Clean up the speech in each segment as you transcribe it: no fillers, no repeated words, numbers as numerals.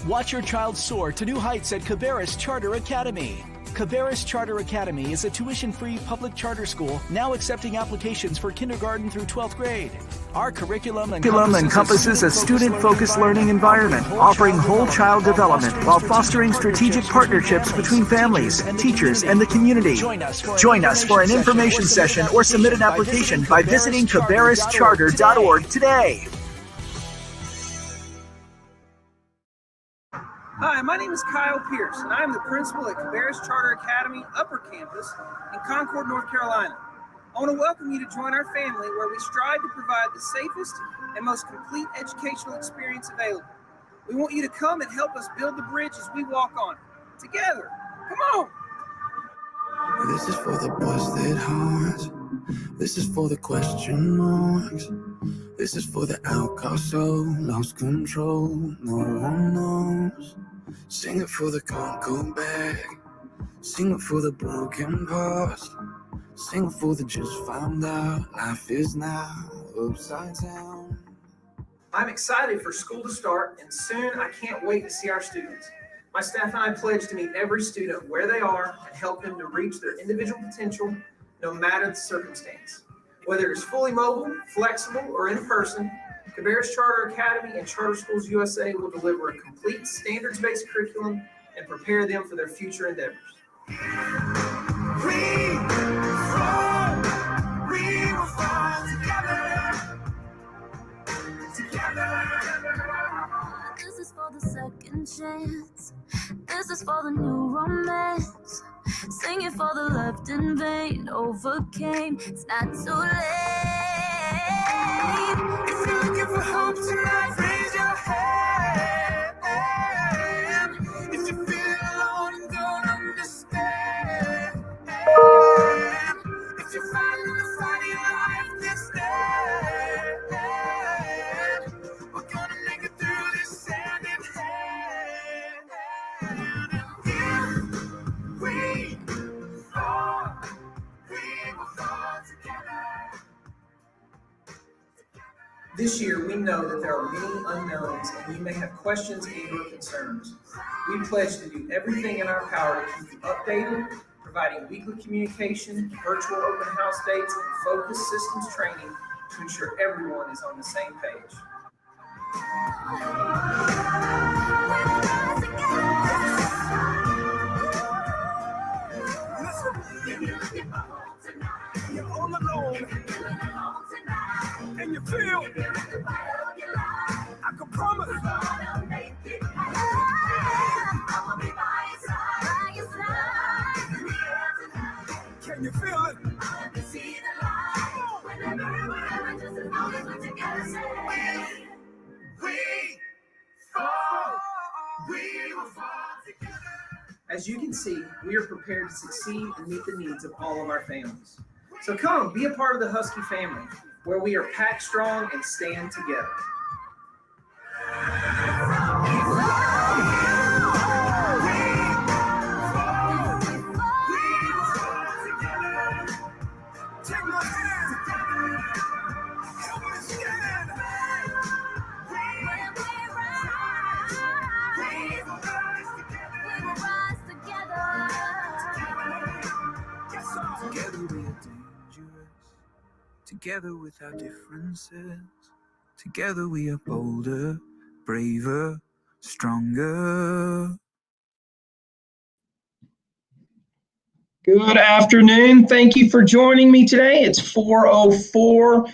Watch your child soar to new heights at Cabarrus Charter Academy. Cabarrus Charter Academy is a tuition-free public charter school now accepting applications for kindergarten through 12th grade. Our curriculum encompasses a student-focused learning environment, offering whole child development while fostering strategic partnerships between families, teachers, and the community. Join us for an information session or submit an application by visiting cabarruscharter.org today. Hi, my name is Kyle Pierce, and I am the principal at Cabarrus Charter Academy Upper Campus in Concord, North Carolina. I want to welcome you to join our family where we strive to provide the safest and most complete educational experience available. We want you to come and help us build the bridge as we walk on it. Together, come on! This is for the busted hearts. This is for the question marks. This is for the outcast soul, lost control, no one knows. Sing it for the can't go back. Sing it for the broken past. Sing it for the just found out. Life is now upside down. I'm excited for school to start, and soon I can't wait to see our students. My staff and I pledge to meet every student where they are and help them to reach their individual potential, no matter the circumstance. Whether it's fully mobile, flexible, or in person, Cabarrus Charter Academy and Charter Schools USA will deliver a complete standards-based curriculum and prepare them for their future endeavors. We will fall together. This is for the second chance. This is for the new romance. Sing it for the left in vain. Overcame. It's not too late. If you're looking for hope tonight, raise your hand. If you feel alone and don't understand, if you're fighting the fight of your life, then stand. We're gonna make it through this hand in hand. If we fall, we will fall together. This year, we know that there are many unknowns and you may have questions and or concerns. We pledge to do everything in our power to keep you updated, providing weekly communication, virtual open house dates, and focused systems training to ensure everyone is on the same page. You're all alone, and you feel, I can promise, can you feel it? We fall, we will fall together. As you can see, we are prepared to succeed and meet the needs of all of our families. So come, be a part of the Husky family, where we are packed strong and stand together. Take my hand, help me stand. We will rise together. Yes, sir. Together we are dangerous. Together with our differences. Together we are bolder, braver, stronger. Good afternoon. Thank you for joining me today. It's 4:04.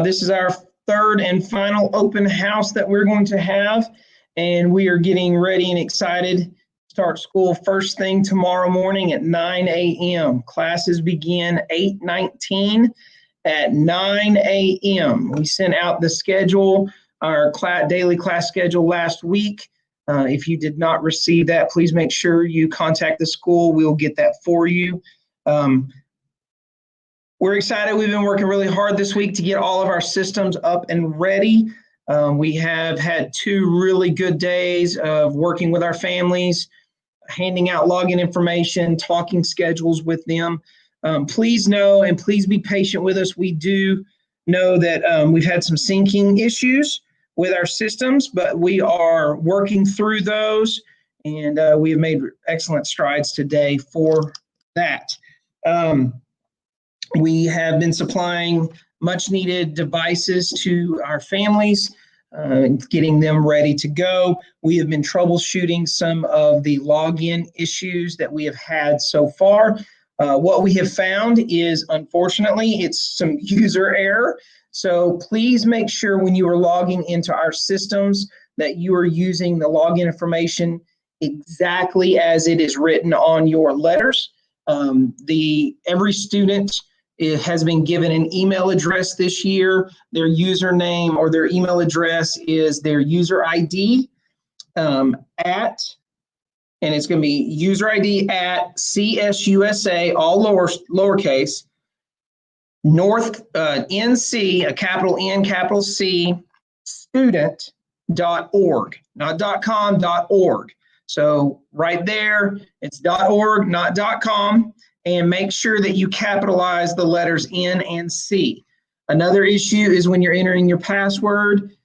This is our third and final open house that we're going to have, and we are getting ready and excited to start school first thing tomorrow morning at 9 a.m. Classes begin 8:19 at 9 a.m. We sent out the schedule, our daily class schedule last week. If you did not receive that, please make sure you contact the school. We'll get that for you. We're excited. We've been working really hard this week to get all of our systems up and ready. We have had 2 really good days of working with our families, handing out login information, talking schedules with them. Please know and please be patient with us. We do know that we've had some syncing issues with our systems, but we are working through those, and we have made excellent strides today for that. We have been supplying much needed devices to our families, getting them ready to go. We have been troubleshooting some of the login issues that we have had so far. What we have found is, unfortunately, it's some user error. So please make sure when you are logging into our systems that you are using the login information exactly as it is written on your letters. Every student has been given an email address this year. Their username or their email address is their user ID and it's going to be user ID at CSUSA, all lowercase, NC, a capital N, capital C, student.org, not .com, .org. So right there, it's .org, not .com, and make sure that you capitalize the letters N and C. Another issue is when you're entering your password,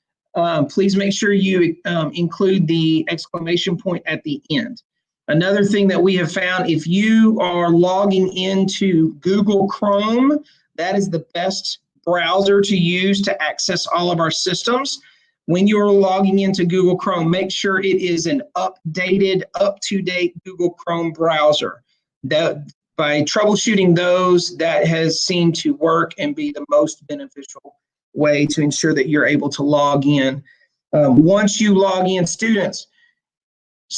please make sure you include the exclamation point at the end. Another thing that we have found, if you are logging into Google Chrome, that is the best browser to use to access all of our systems. When you're logging into Google Chrome, make sure it is an updated, up-to-date Google Chrome browser. By troubleshooting those, that has seemed to work and be the most beneficial way to ensure that you're able to log in. Once you log in, students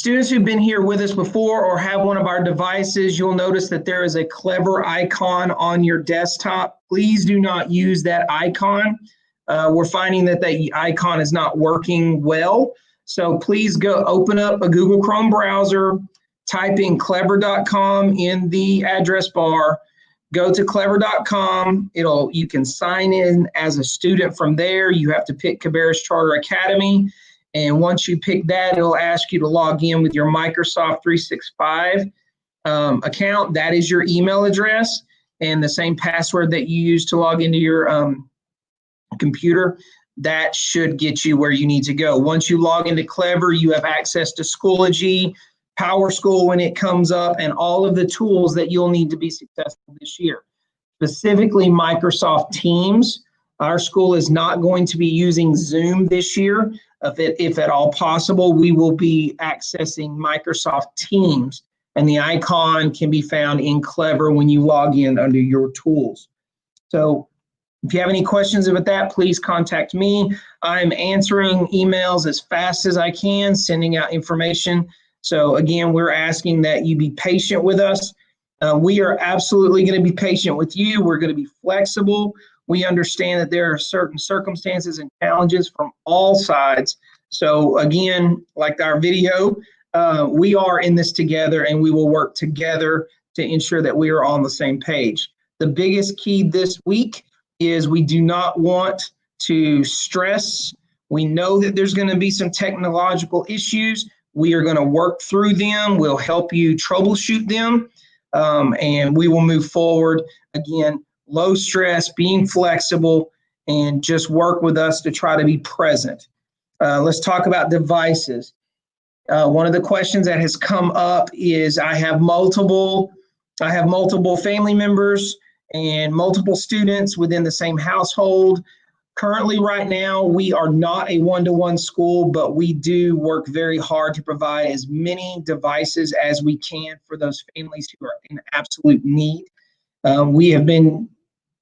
who've been here with us before or have one of our devices, you'll notice that there is a Clever icon on your desktop. Please do not use that icon. We're finding that the icon is not working well. So please go open up a Google Chrome browser, type in clever.com in the address bar, go to clever.com. You can sign in as a student from there. You have to pick Cabarrus Charter Academy. And once you pick that, it'll ask you to log in with your Microsoft 365 account. That is your email address and the same password that you use to log into your computer. That should get you where you need to go. Once you log into Clever, you have access to Schoology, PowerSchool when it comes up, and all of the tools that you'll need to be successful this year. Specifically Microsoft Teams. Our school is not going to be using Zoom this year. If at all possible, we will be accessing Microsoft Teams, and the icon can be found in Clever when you log in under your tools. So if you have any questions about that, please contact me. I'm answering emails as fast as I can, sending out information. So again, we're asking that you be patient with us. We are absolutely going to be patient with you. We're going to be flexible. We understand that there are certain circumstances and challenges from all sides. So again, like our video, we are in this together, and we will work together to ensure that we are on the same page. The biggest key this week is we do not want to stress. We know that there's going to be some technological issues. We are going to work through them. We'll help you troubleshoot them, and we will move forward. Again, low stress, being flexible, and just work with us to try to be present. Let's talk about devices. One of the questions that has come up is I have multiple family members and multiple students within the same household. Currently, right now, we are not a one-to-one school, but we do work very hard to provide as many devices as we can for those families who are in absolute need. We have been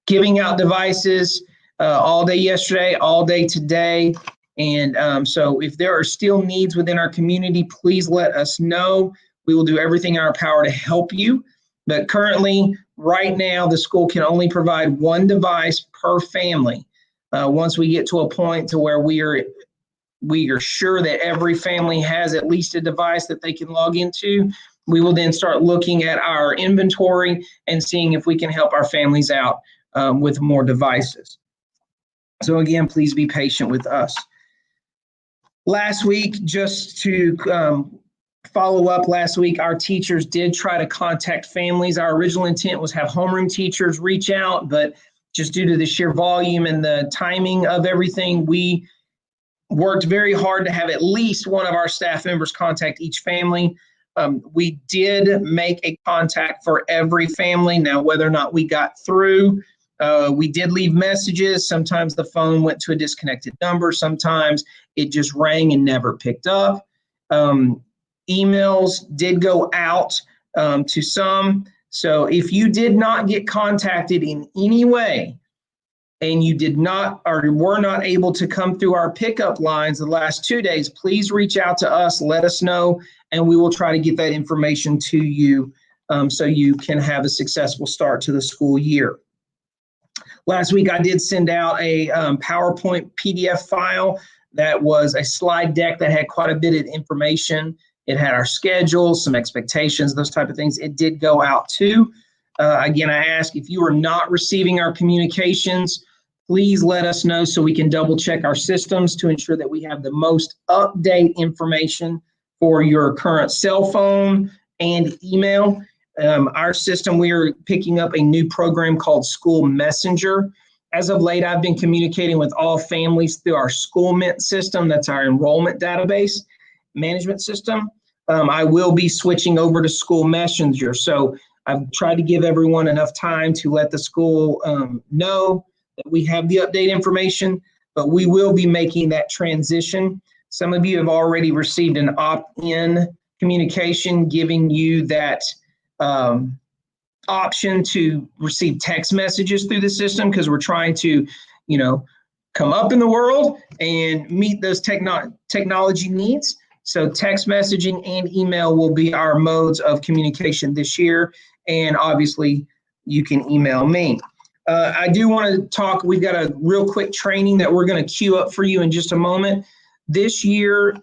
giving out devices all day yesterday, all day today. And so if there are still needs within our community, please let us know. We will do everything in our power to help you. But currently, right now, the school can only provide one device per family. Once we get to a point to where we are sure that every family has at least a device that they can log into, we will then start looking at our inventory and seeing if we can help our families out with more devices. So again, please be patient with us. Last week, just to follow up, our teachers did try to contact families. Our original intent was have homeroom teachers reach out, but just due to the sheer volume and the timing of everything, we worked very hard to have at least one of our staff members contact each family. We did make a contact for every family. Now, whether or not we got through, we did leave messages. Sometimes the phone went to a disconnected number. Sometimes it just rang and never picked up. Emails did go out to some. So if you did not get contacted in any way, and you did not or were not able to come through our pickup lines the last 2 days, please reach out to us, let us know, and we will try to get that information to you so you can have a successful start to the school year. Last week, I did send out a PowerPoint PDF file that was a slide deck that had quite a bit of information. It had our schedule, some expectations, those type of things. It did go out too. Again, I ask if you are not receiving our communications, please let us know so we can double check our systems to ensure that we have the most up-to-date information for your current cell phone and email. Our system, we are picking up a new program called School Messenger. As of late, I've been communicating with all families through our SchoolMint system. That's our enrollment database management system. I will be switching over to School Messenger. So I've tried to give everyone enough time to let the school know that we have the update information, but we will be making that transition. Some of you have already received an opt-in communication giving you that option to receive text messages through the system because we're trying to, come up in the world and meet those technology needs. So text messaging and email will be our modes of communication this year. And obviously, you can email me. I do want to talk, we've got a real quick training that we're going to queue up for you in just a moment. This year,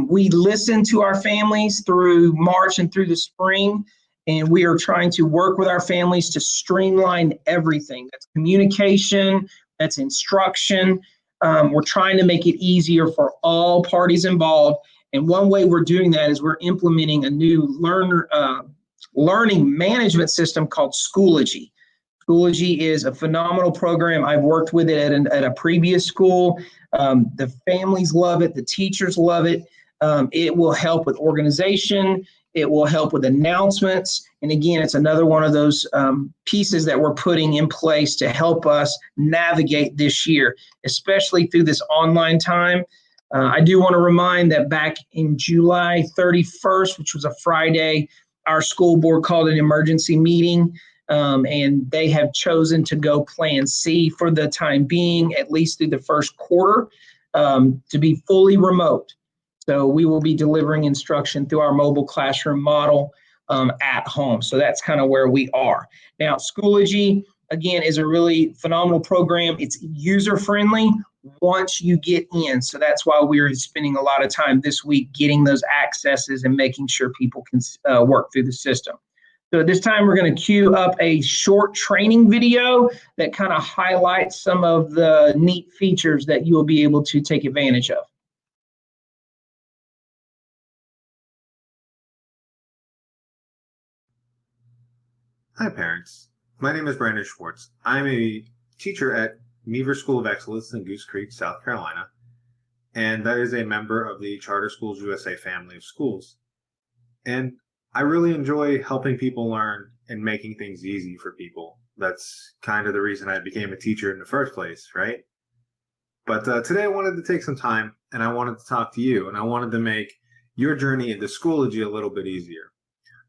we listened to our families through March and through the spring, and we are trying to work with our families to streamline everything. That's communication, that's instruction. We're trying to make it easier for all parties involved. And one way we're doing that is we're implementing a new learning management system called Schoology. Schoology is a phenomenal program. I've worked with it at a previous school. The families love it. The teachers love it. It will help with organization. It will help with announcements. And again, it's another one of those pieces that we're putting in place to help us navigate this year, especially through this online time. I do want to remind that back in July 31st, which was a Friday, our school board called an emergency meeting, and they have chosen to go Plan C for the time being, at least through the first quarter, to be fully remote. So we will be delivering instruction through our mobile classroom model at home. So that's kind of where we are. Now, Schoology, again, is a really phenomenal program. It's user-friendly once you get in. So that's why we're spending a lot of time this week getting those accesses and making sure people can work through the system. So at this time, we're going to queue up a short training video that kind of highlights some of the neat features that you will be able to take advantage of. Hi parents, my name is Brandon Schwartz. I'm a teacher at Meaver School of Excellence in Goose Creek, South Carolina, and that is a member of the Charter Schools USA family of schools. And I really enjoy helping people learn and making things easy for people. That's kind of the reason I became a teacher in the first place, right? But today I wanted to take some time and I wanted to talk to you, and I wanted to make your journey into Schoology a little bit easier.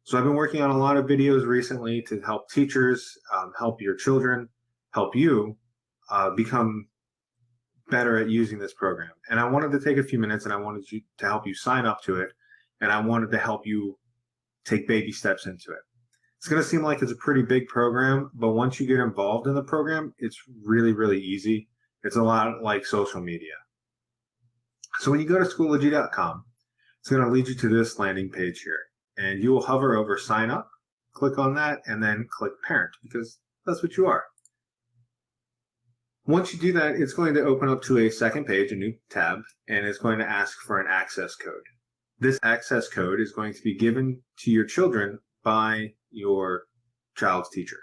So I've been working on a lot of videos recently to help teachers, help your children, help you become better at using this program. And I wanted to take a few minutes and I wanted to help you sign up to it. And I wanted to help you take baby steps into it. It's going to seem like it's a pretty big program, but once you get involved in the program, it's really, really easy. It's a lot like social media. So when you go to Schoology.com, it's going to lead you to this landing page here. And you will hover over sign up, click on that, and then click parent, because that's what you are. Once you do that, it's going to open up to a second page, a new tab, and it's going to ask for an access code. This access code is going to be given to your children by your child's teacher.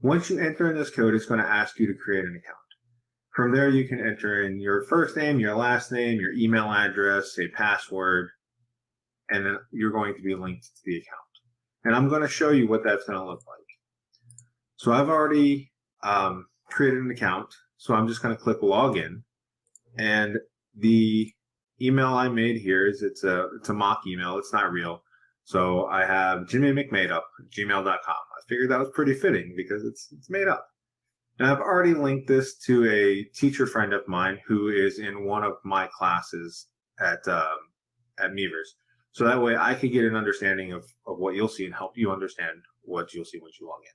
Once you enter in this code, it's going to ask you to create an account. From there, you can enter in your first name, your last name, your email address, a password, and then you're going to be linked to the account. And I'm going to show you what that's going to look like. So I've already created an account. So I'm just going to click login. And the email I made here is it's a mock email. It's not real. So I have jimmymcmadeup@gmail.com. I figured that was pretty fitting because it's made up. And I've already linked this to a teacher friend of mine who is in one of my classes at Meavers. So that way I could get an understanding of what you'll see and help you understand what you'll see once you log in.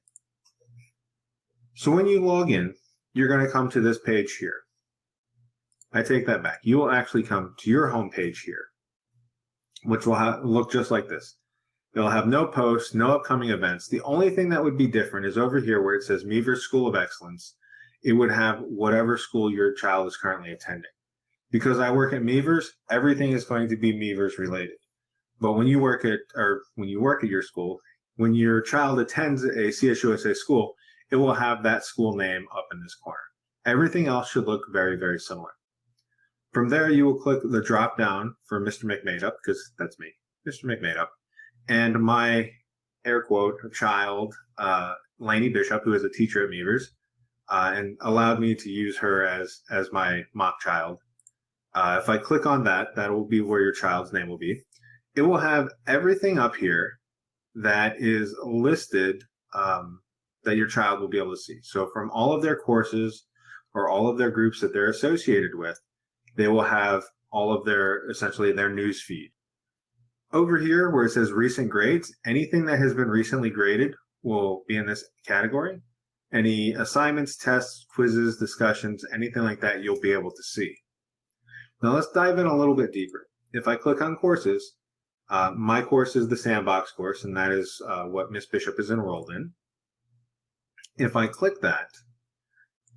So when you log in, you're going to come to this page here. I take that back. You will actually come to your home page here, which will look just like this. It'll have no posts, no upcoming events. The only thing that would be different is over here where it says Meavers School of Excellence. It would have whatever school your child is currently attending. Because I work at Meavers, everything is going to be Meavers related. But when you work at your school, when your child attends a CSUSA school, it will have that school name up in this corner. Everything else should look very, very similar. From there, you will click the drop down for Mr. McMadeup, because that's me, Mr. McMadeup, and my air quote child, Lainey Bishop, who is a teacher at Meavers, and allowed me to use her as my mock child. If I click on that, that will be where your child's name will be. It will have everything up here that is listed that your child will be able to see. So from all of their courses or all of their groups that they're associated with, they will have all of essentially their news feed. Over here where it says recent grades, anything that has been recently graded will be in this category. Any assignments, tests, quizzes, discussions, anything like that, you'll be able to see. Now let's dive in a little bit deeper. If I click on courses, my course is the Sandbox course, and that is what Miss Bishop is enrolled in. If I click that,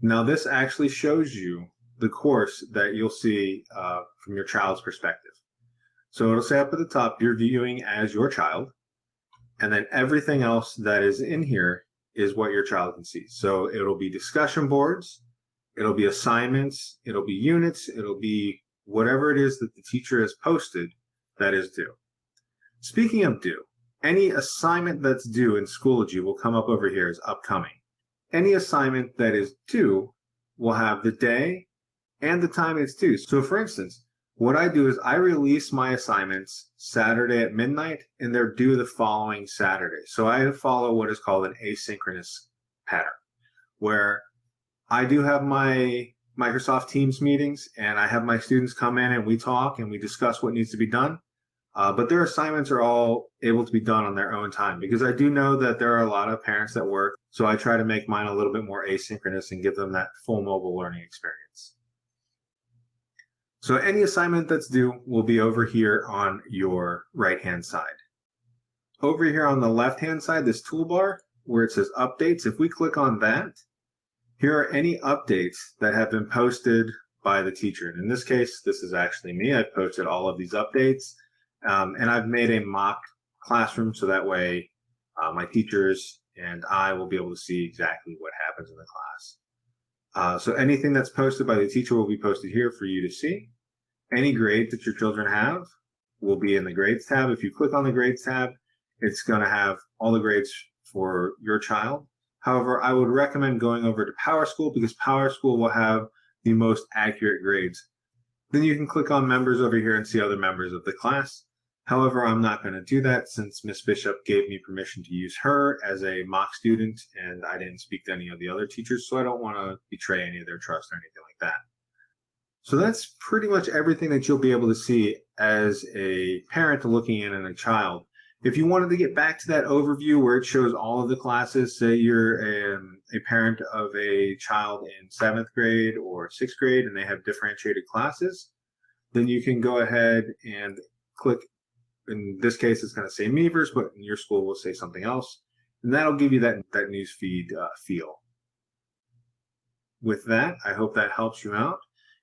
now this actually shows you the course that you'll see from your child's perspective. So it'll say up at the top, you're viewing as your child, and then everything else that is in here is what your child can see. So it'll be discussion boards, it'll be assignments, it'll be units, it'll be whatever it is that the teacher has posted that is due. Speaking of due, any assignment that's due in Schoology will come up over here as upcoming. Any assignment that is due will have the day and the time it's due. So for instance, what I do is I release my assignments Saturday at midnight, and they're due the following Saturday. So I follow what is called an asynchronous pattern, where I do have my Microsoft Teams meetings, and I have my students come in and we talk and we discuss what needs to be done. But their assignments are all able to be done on their own time, because I do know that there are a lot of parents that work. So I try to make mine a little bit more asynchronous and give them that full mobile learning experience. So any assignment that's due will be over here on your right-hand side. Over here on the left-hand side, this toolbar where it says updates, if we click on that, here are any updates that have been posted by the teacher. And in this case, this is actually me. I've posted all of these updates, and I've made a mock classroom so that way my teachers and I will be able to see exactly what happens in the class. So anything that's posted by the teacher will be posted here for you to see. Any grade that your children have will be in the grades tab. If you click on the grades tab, it's going to have all the grades for your child. However, I would recommend going over to PowerSchool, because PowerSchool will have the most accurate grades. Then you can click on members over here and see other members of the class. However, I'm not going to do that since Miss Bishop gave me permission to use her as a mock student, and I didn't speak to any of the other teachers, so I don't want to betray any of their trust or anything like that. So that's pretty much everything that you'll be able to see as a parent looking in on a child. If you wanted to get back to that overview where it shows all of the classes, say you're a parent of a child in 7th grade or 6th grade and they have differentiated classes, then you can go ahead and click. In this case, it's going to say Meavers, but in your school will say something else. And that'll give you that news feed feel. With that, I hope that helps you out.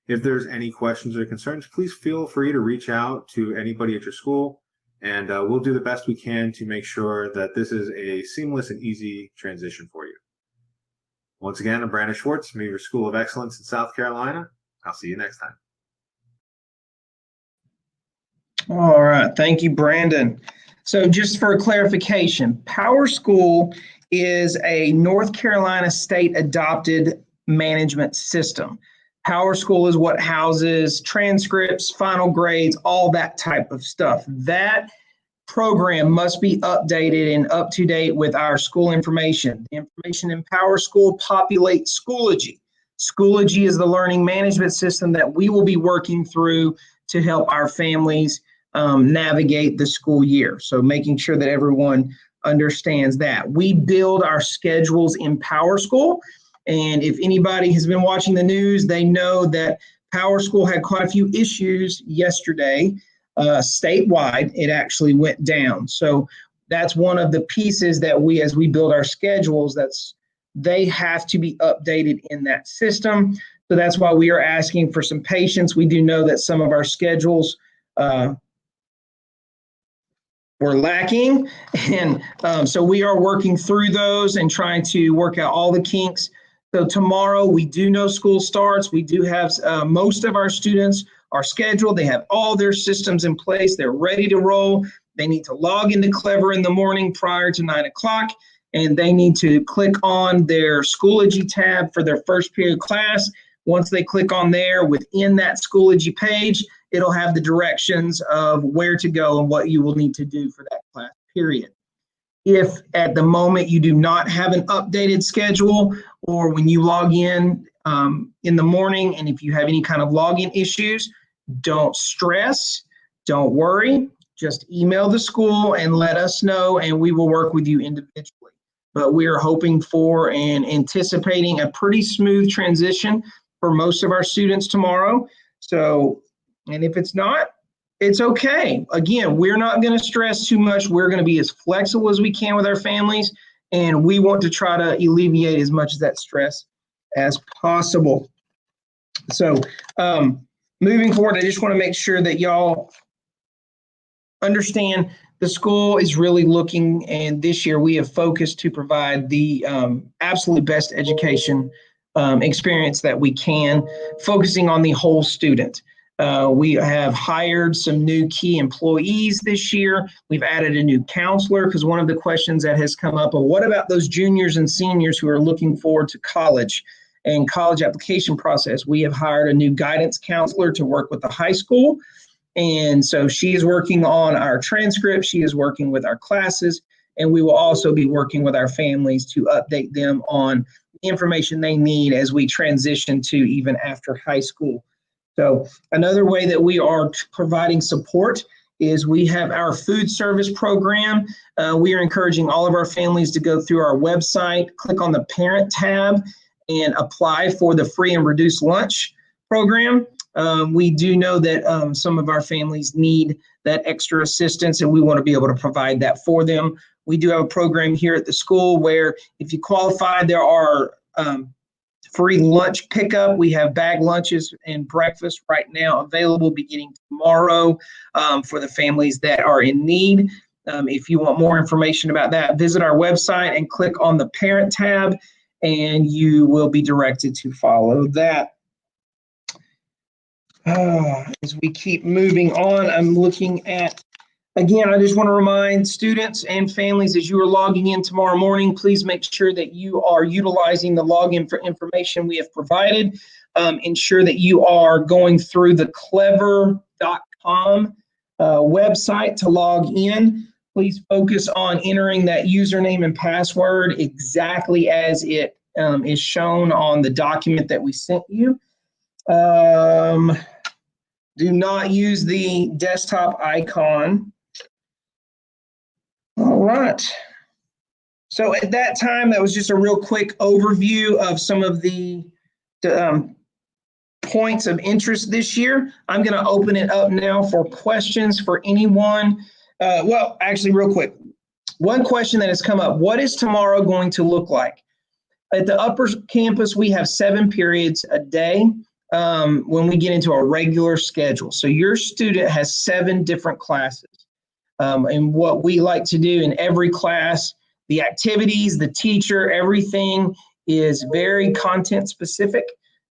If there's any questions or concerns, please feel free to reach out to anybody at your school, and we'll do the best we can to make sure that this is a seamless and easy transition for you. Once again, I'm Brandon Schwartz, Meaver School of Excellence in South Carolina. I'll see you next time. All right. Thank you, Brandon. So just for clarification, Power School is a North Carolina state adopted management system. Power School is what houses transcripts, final grades, all that type of stuff. That program must be updated and up to date with our school information. The information in Power School populates Schoology. Schoology is the learning management system that we will be working through to help our families navigate the school year. So making sure that everyone understands that. We build our schedules in Power School. And if anybody has been watching the news, they know that Power School had quite a few issues yesterday. Statewide, it actually went down. So that's one of the pieces that we, as we build our schedules, they have to be updated in that system. So that's why we are asking for some patience. We do know that some of our schedules were lacking. And so we are working through those and trying to work out all the kinks. So tomorrow, we do know school starts. We do have most of our students are scheduled. They have all their systems in place. They're ready to roll. They need to log into Clever in the morning prior to 9 o'clock, and they need to click on their Schoology tab for their first period class. Once they click on there, within that Schoology page, it'll have the directions of where to go and what you will need to do for that class period. If at the moment you do not have an updated schedule, or when you log in the morning, and if you have any kind of login issues, don't stress, don't worry, just email the school and let us know, and we will work with you individually. But we are hoping for and anticipating a pretty smooth transition for most of our students tomorrow. So, and if it's not, it's okay. Again, we're not going to stress too much. We're going to be as flexible as we can with our families, and we want to try to alleviate as much of that stress as possible. So moving forward, I just want to make sure that y'all understand the school is really looking, and this year we have focused to provide the absolute best education experience that we can, focusing on the whole student. We have hired some new key employees this year. We've added a new counselor, because one of the questions that has come up, what about those juniors and seniors who are looking forward to college and college application process? We have hired a new guidance counselor to work with the high school. And so she is working on our transcript. She is working with our classes, and we will also be working with our families to update them on the information they need as we transition to even after high school. So another way that we are providing support is we have our food service program. We are encouraging all of our families to go through our website, click on the parent tab, and apply for the free and reduced lunch program. We do know that some of our families need that extra assistance, and we want to be able to provide that for them. We do have a program here at the school where if you qualify, there are free lunch pickup. We have bag lunches and breakfast right now available beginning tomorrow for the families that are in need. If you want more information about that, visit our website and click on the parent tab, and you will be directed to follow that. As we keep moving on, I'm looking at, again, I just want to remind students and families, as you are logging in tomorrow morning, please make sure that you are utilizing the login for information we have provided. Ensure that you are going through the clever.com website to log in. Please focus on entering that username and password exactly as it is shown on the document that we sent you. Do not use the desktop icon. All right. So at that time, that was just a real quick overview of some of the points of interest this year. I'm going to open it up now for questions for anyone. Well, actually, real quick, one question that has come up: what is tomorrow going to look like? At the upper campus, we have 7 periods a day when we get into a regular schedule. So your student has 7 different classes. And what we like to do in every class, the activities, the teacher, everything is very content specific.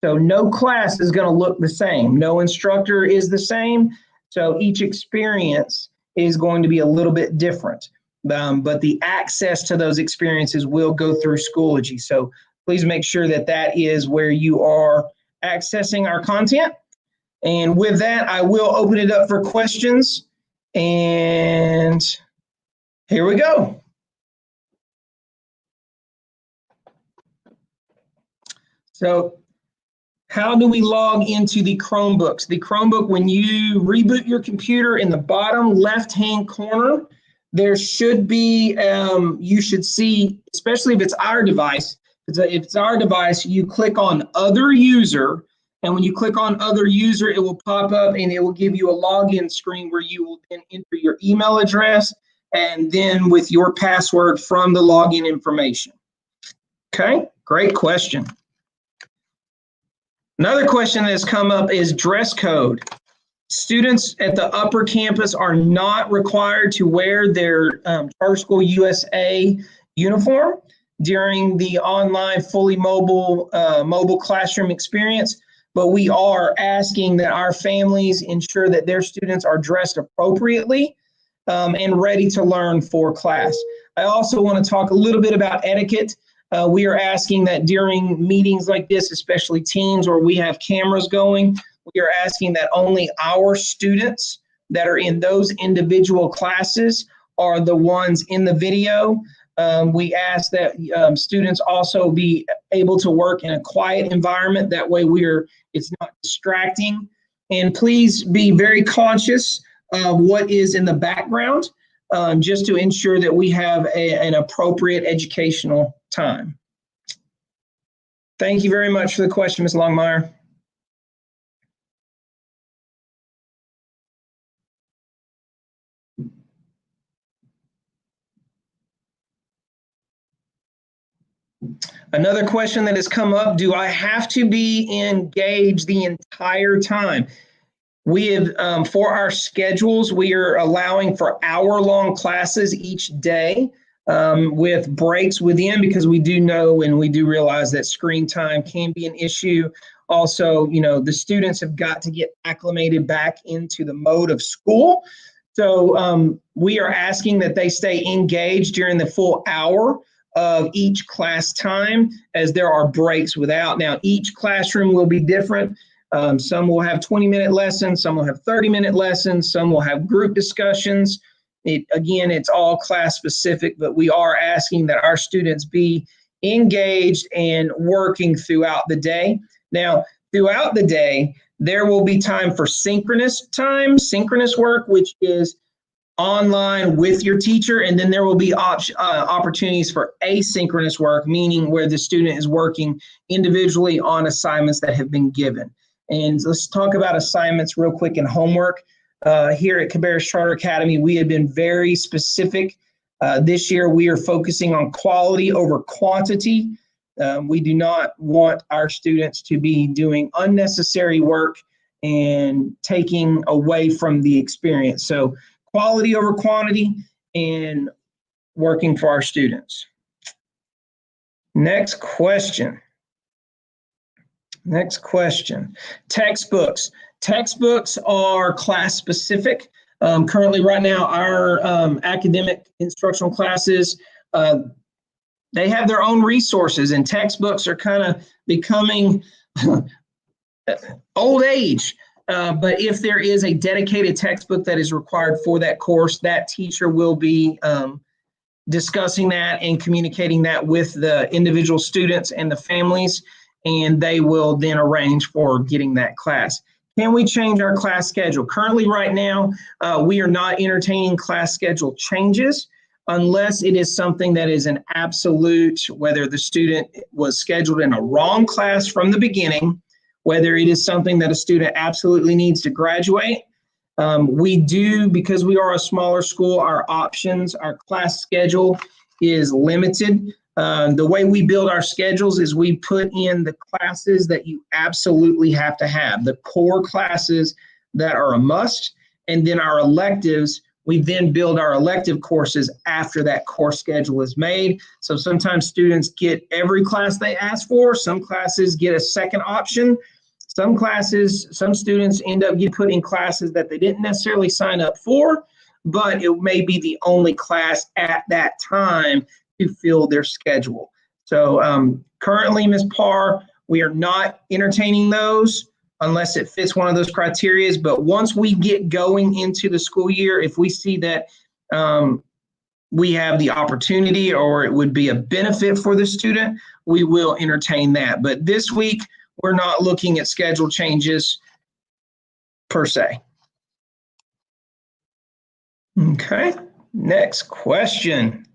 So no class is going to look the same. No instructor is the same. So each experience is going to be a little bit different. But the access to those experiences will go through Schoology. So please make sure that that is where you are accessing our content. And with that, I will open it up for questions. And here we go. So how do we log into the Chromebooks? The Chromebook, when you reboot your computer, in the bottom left-hand corner, there should be, you should see, especially if it's our device, if it's our device, you click on Other User, and when you click on Other User, it will pop up and it will give you a login screen where you will then enter your email address and then with your password from the login information. Okay, great question. Another question that has come up is dress code. Students at the upper campus are not required to wear their Charter School USA uniform during the online fully mobile classroom experience, but we are asking that our families ensure that their students are dressed appropriately and ready to learn for class. I also want to talk a little bit about etiquette. We are asking that during meetings like this, especially teams where we have cameras going, we are asking that only our students that are in those individual classes are the ones in the video. We ask that students also be able to work in a quiet environment. That way it's not distracting. And please be very conscious of what is in the background, just to ensure that we have an appropriate educational time. Thank you very much for the question, Ms. Longmire. Another question that has come up, do I have to be engaged the entire time? We have, for our schedules, we are allowing for hour-long classes each day with breaks within, because we do know and we do realize that screen time can be an issue. Also, the students have got to get acclimated back into the mode of school. So we are asking that they stay engaged during the full hour of each class time, as there are breaks without. Now, each classroom will be different. Some will have 20-minute lessons, some will have 30-minute lessons, some will have group discussions. Again, it's all class specific, but we are asking that our students be engaged and working throughout the day. Now, throughout the day, there will be time for synchronous work, which is online with your teacher, and then there will be opportunities for asynchronous work, meaning where the student is working individually on assignments that have been given. And let's talk about assignments real quick and homework. Here at Cabarrus Charter Academy, we have been very specific. This year, we are focusing on quality over quantity. We do not want our students to be doing unnecessary work and taking away from the experience. So quality over quantity and working for our students. Next question. Textbooks. Textbooks are class specific. Currently right now, our academic instructional classes, they have their own resources, and textbooks are kind of becoming old age. But if there is a dedicated textbook that is required for that course, that teacher will be discussing that and communicating that with the individual students and the families, and they will then arrange for getting that class. Can we change our class schedule? Currently, right now, we are not entertaining class schedule changes unless it is something that is an absolute, whether the student was scheduled in a wrong class from the beginning, whether it is something that a student absolutely needs to graduate. We do, because we are a smaller school, our options, our class schedule is limited. The way we build our schedules is we put in the classes that you absolutely have to have, the core classes that are a must, and then our electives We then build our elective courses after that course schedule is made. So sometimes students get every class they ask for. Some classes get a second option. Some students end up getting put in classes that they didn't necessarily sign up for, but it may be the only class at that time to fill their schedule. So currently, Ms. Parr, we are not entertaining those unless it fits one of those criteria. But once we get going into the school year, if we see that we have the opportunity or it would be a benefit for the student, we will entertain that. But this week, we're not looking at schedule changes per se. Okay, next question.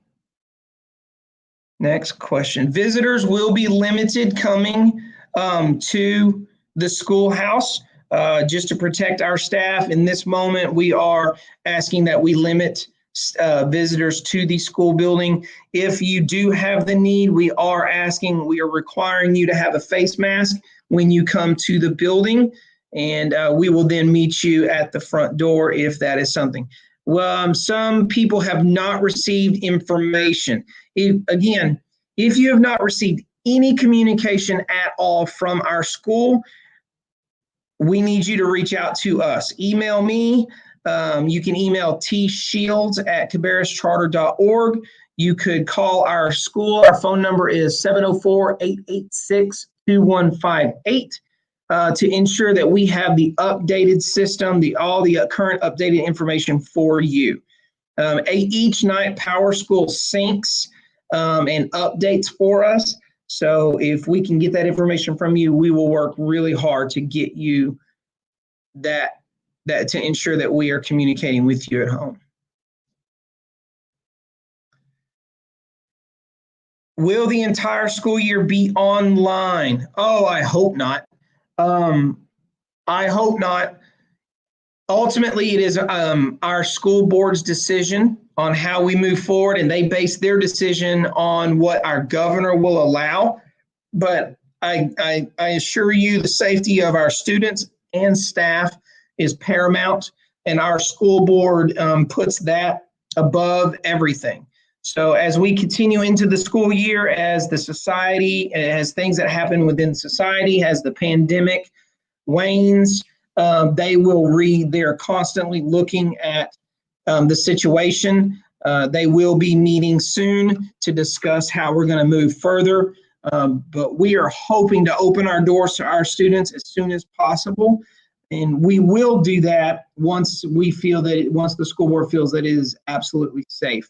Visitors will be limited coming to the schoolhouse just to protect our staff. In this moment, we are asking that we limit visitors to the school building. If you do have the need, we are requiring you to have a face mask when you come to the building, and we will then meet you at the front door if that is something. Well, some people have not received information. If you have not received any communication at all from our school, we need you to reach out to us. Email me. You can email tshields@caberischarter.org. You could call our school. Our phone number is 704-886-2158 to ensure that we have the updated system, all the current updated information for you. Each night, Power School syncs and updates for us. So if we can get that information from you, we will work really hard to get you that to ensure that we are communicating with you at home. Will the entire school year be online? Oh, I hope not. I hope not. Ultimately, it is our school board's decision on how we move forward, and they base their decision on what our governor will allow. But I assure you the safety of our students and staff is paramount, and our school board puts that above everything. So as we continue into the school year, as the society, as things that happen within society, as the pandemic wanes, they're constantly looking at the situation. They will be meeting soon to discuss how we're going to move further. But we are hoping to open our doors to our students as soon as possible. And we will do that once the school board feels that it is absolutely safe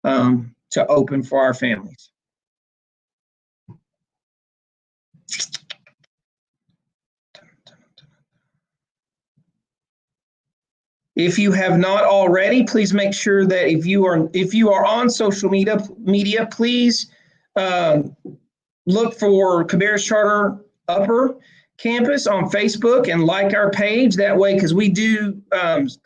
to open for our families. If you have not already, please make sure that if you are on social media, please look for Cabarrus Charter Upper Campus on Facebook and like our page that way, because we do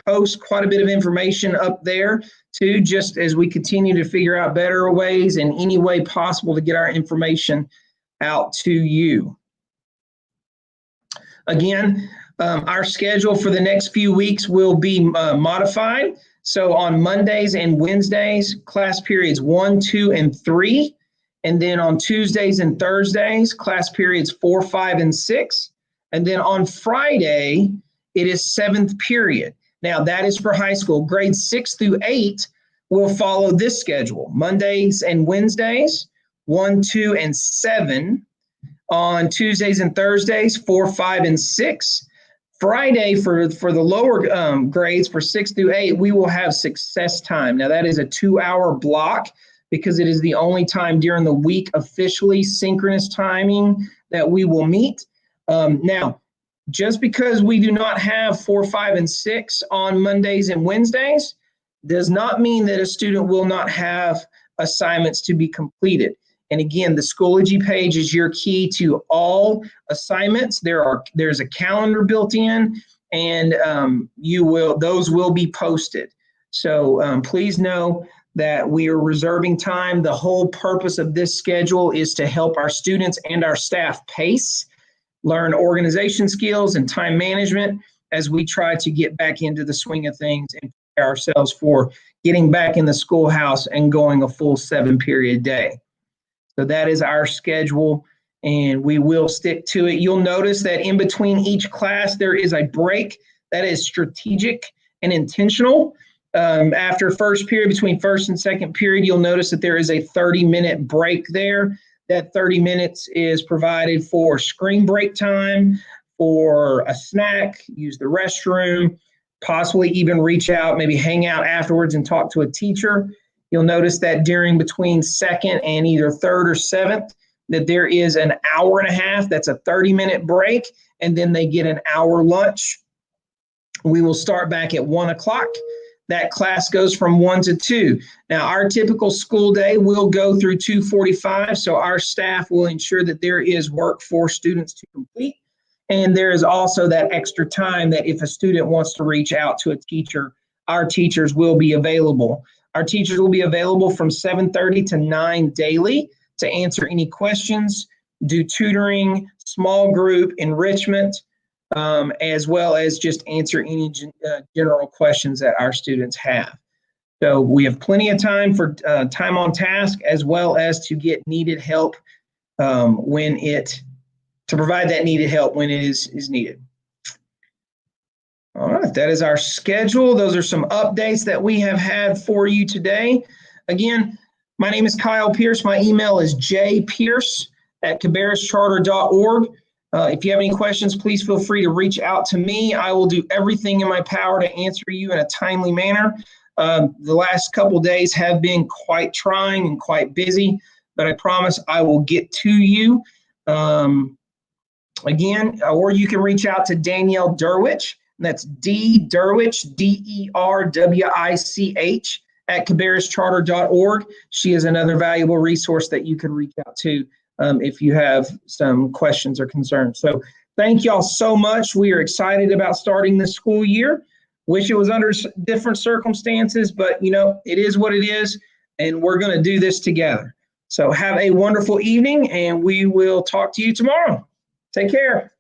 post quite a bit of information up there too, just as we continue to figure out better ways and any way possible to get our information out to you. Again, our schedule for the next few weeks will be modified. So on Mondays and Wednesdays, class periods 1, 2, and 3. And then on Tuesdays and Thursdays, class periods 4, 5, and 6. And then on Friday, it is 7th period. Now that is for high school. Grades 6 through 8 will follow this schedule. Mondays and Wednesdays, 1, 2, and 7. On Tuesdays and Thursdays, 4, 5, and 6. Friday for the lower grades for 6 through 8, we will have success time. Now that is a 2-hour block because it is the only time during the week officially synchronous timing that we will meet. Now, just because we do not have 4, 5, and 6 on Mondays and Wednesdays does not mean that a student will not have assignments to be completed. And again, the Schoology page is your key to all assignments. There's a calendar built in, and those will be posted. So please know that we are reserving time. The whole purpose of this schedule is to help our students and our staff pace, learn organization skills and time management as we try to get back into the swing of things and prepare ourselves for getting back in the schoolhouse and going a full 7-period day. So that is our schedule, and we will stick to it. You'll notice that in between each class, there is a break that is strategic and intentional. After first period, between first and second period, you'll notice that there is a 30-minute break there. That 30 minutes is provided for screen break time, for a snack, use the restroom, possibly even reach out, maybe hang out afterwards and talk to a teacher. You'll notice that during between second and either third or seventh, that there is an hour and a half, that's a 30-minute break, and then they get an hour lunch. We will start back at 1 o'clock. That class goes from 1 to 2. Now, our typical school day will go through 2:45, so our staff will ensure that there is work for students to complete. And there is also that extra time that if a student wants to reach out to a teacher, our teachers will be available. Our teachers will be available from 7:30 to 9 daily to answer any questions, do tutoring, small group enrichment, as well as just answer any general questions that our students have. So we have plenty of time for time on task, as well as to get needed help to provide that needed help when it is needed. All right, that is our schedule. Those are some updates that we have had for you today. Again, my name is Kyle Pierce. My email is jpierce@caberischarter.org. If you have any questions, please feel free to reach out to me. I will do everything in my power to answer you in a timely manner. The last couple days have been quite trying and quite busy, but I promise I will get to you. Again, or you can reach out to Danielle Derwich. That's D Derwich, DERWICH @caberischarter.org. She is another valuable resource that you can reach out to if you have some questions or concerns. So thank y'all so much. We are excited about starting this school year. Wish it was under different circumstances, but it is what it is, and we're going to do this together. So have a wonderful evening, and we will talk to you tomorrow. Take care.